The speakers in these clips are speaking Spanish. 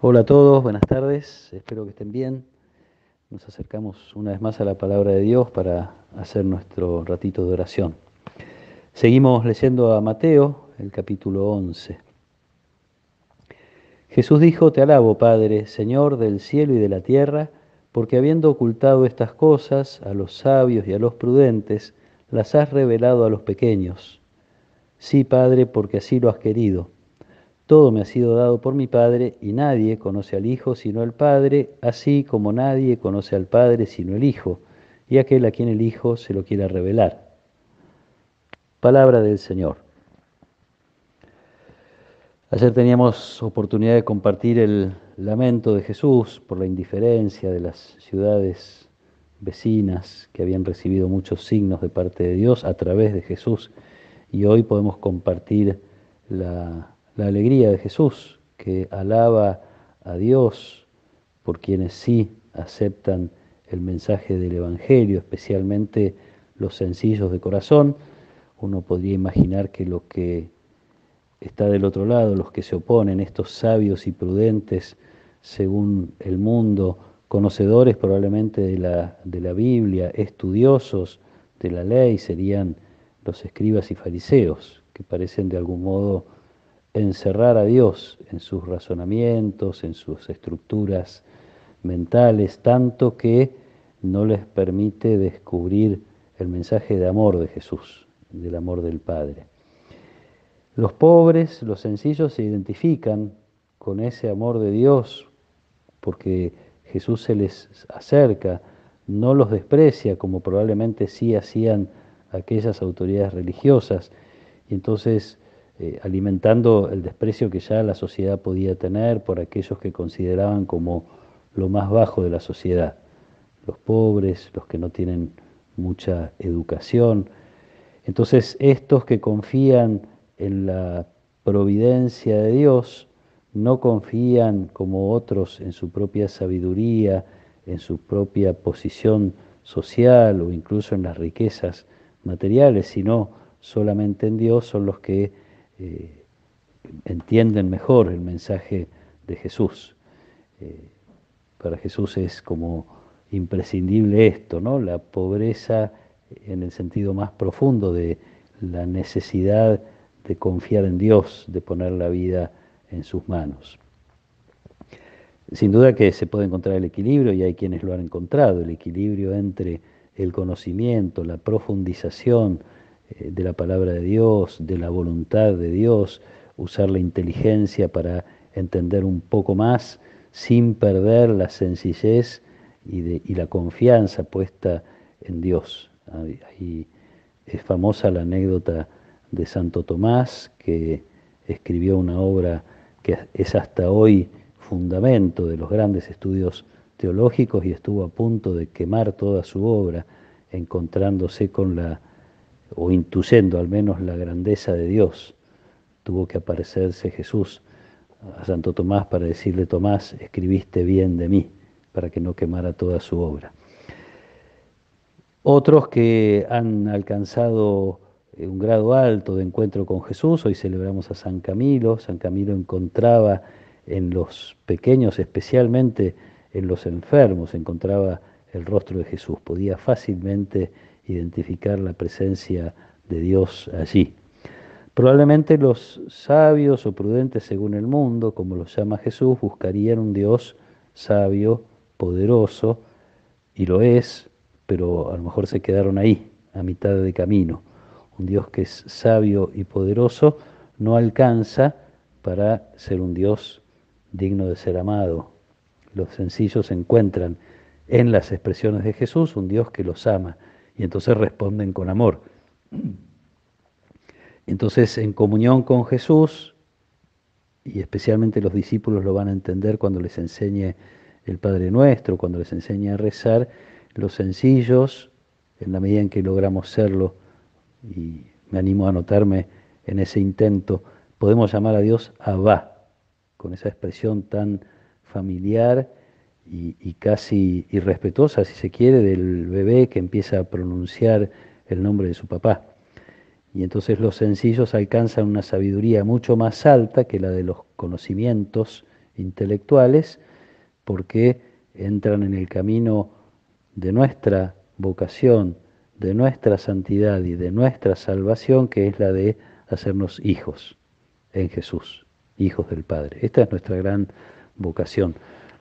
Hola a todos, buenas tardes, espero que estén bien. Nos acercamos una vez más a la palabra de Dios para hacer nuestro ratito de oración. Seguimos leyendo a Mateo, el capítulo 11. Jesús dijo: Te alabo, Padre, Señor del cielo y de la tierra, porque habiendo ocultado estas cosas a los sabios y a los prudentes, las has revelado a los pequeños. Sí, Padre, porque así lo has querido. Todo me ha sido dado por mi Padre, y nadie conoce al Hijo sino el Padre, así como nadie conoce al Padre sino el Hijo, y aquel a quien el Hijo se lo quiera revelar. Palabra del Señor. Ayer teníamos oportunidad de compartir el lamento de Jesús por la indiferencia de las ciudades vecinas que habían recibido muchos signos de parte de Dios a través de Jesús, y hoy podemos compartir la alegría de Jesús, que alaba a Dios por quienes sí aceptan el mensaje del Evangelio, especialmente los sencillos de corazón. Uno podría imaginar que lo que está del otro lado, los que se oponen, estos sabios y prudentes, según el mundo, conocedores probablemente de la Biblia, estudiosos de la ley, serían los escribas y fariseos, que parecen de algún modo encerrar a Dios en sus razonamientos, en sus estructuras mentales, tanto que no les permite descubrir el mensaje de amor de Jesús, del amor del Padre. Los pobres, los sencillos se identifican con ese amor de Dios porque Jesús se les acerca, no los desprecia como probablemente sí hacían aquellas autoridades religiosas, y entonces alimentando el desprecio que ya la sociedad podía tener por aquellos que consideraban como lo más bajo de la sociedad, los pobres, los que no tienen mucha educación. Entonces estos que confían en la providencia de Dios, no confían como otros en su propia sabiduría, en su propia posición social o incluso en las riquezas materiales, sino solamente en Dios, son los que entienden mejor el mensaje de Jesús. Eh, para Jesús es como imprescindible esto, ¿no? La pobreza en el sentido más profundo de la necesidad de confiar en Dios, de poner la vida en sus manos. Sin duda que se puede encontrar el equilibrio, y hay quienes lo han encontrado, el equilibrio entre el conocimiento, la profundización de la palabra de Dios, de la voluntad de Dios, usar la inteligencia para entender un poco más sin perder la sencillez y la confianza puesta en Dios. Ahí es famosa la anécdota de Santo Tomás, que escribió una obra que es hasta hoy fundamento de los grandes estudios teológicos, y estuvo a punto de quemar toda su obra, encontrándose con o intuyendo al menos la grandeza de Dios. Tuvo que aparecerse Jesús a Santo Tomás para decirle: Tomás, escribiste bien de mí, para que no quemara toda su obra. Otros que han alcanzado un grado alto de encuentro con Jesús, hoy celebramos a San Camilo. San Camilo encontraba en los pequeños, especialmente en los enfermos, encontraba el rostro de Jesús, podía fácilmente identificar la presencia de Dios allí. Probablemente los sabios o prudentes según el mundo, como los llama Jesús, buscarían un Dios sabio, poderoso, y lo es, pero a lo mejor se quedaron ahí, a mitad de camino. Un Dios que es sabio y poderoso no alcanza para ser un Dios digno de ser amado. Los sencillos encuentran en las expresiones de Jesús un Dios que los ama, y entonces responden con amor. Entonces, en comunión con Jesús, y especialmente los discípulos lo van a entender cuando les enseñe el Padre Nuestro, cuando les enseñe a rezar, los sencillos, en la medida en que logramos serlo, y me animo a anotarme en ese intento, podemos llamar a Dios Abba, con esa expresión tan familiar y casi irrespetuosa, si se quiere, del bebé que empieza a pronunciar el nombre de su papá. Y entonces los sencillos alcanzan una sabiduría mucho más alta que la de los conocimientos intelectuales, porque entran en el camino de nuestra vocación, de nuestra santidad y de nuestra salvación, que es la de hacernos hijos en Jesús, hijos del Padre. Esta es nuestra gran vocación.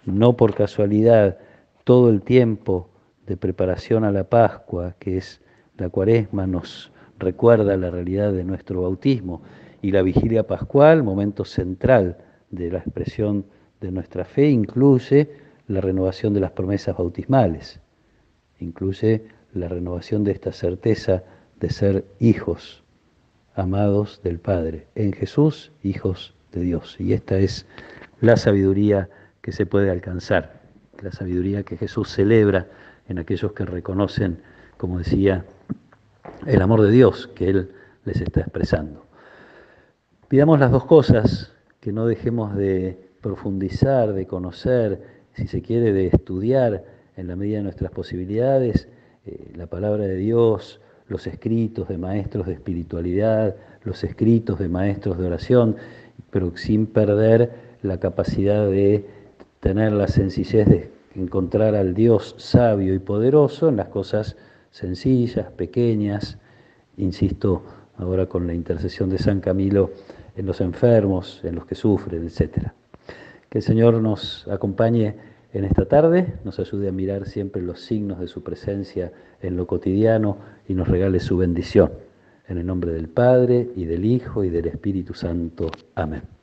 No por casualidad, todo el tiempo de preparación a la Pascua, que es la Cuaresma, nos recuerda la realidad de nuestro bautismo, y la vigilia pascual, momento central de la expresión de nuestra fe, incluye la renovación de las promesas bautismales, incluye la renovación de esta certeza de ser hijos amados del Padre, en Jesús, hijos de Dios. Y esta es la sabiduría que se puede alcanzar, la sabiduría que Jesús celebra en aquellos que reconocen, como decía, el amor de Dios que Él les está expresando. Pidamos las dos cosas, que no dejemos de profundizar, de conocer, si se quiere, de estudiar en la medida de nuestras posibilidades, la palabra de Dios, los escritos de maestros de espiritualidad, los escritos de maestros de oración, pero sin perder la capacidad de tener la sencillez de encontrar al Dios sabio y poderoso en las cosas sencillas, pequeñas, insisto, ahora con la intercesión de San Camilo, en los enfermos, en los que sufren, etc. Que el Señor nos acompañe en esta tarde, nos ayude a mirar siempre los signos de su presencia en lo cotidiano y nos regale su bendición. En el nombre del Padre, y del Hijo, y del Espíritu Santo. Amén.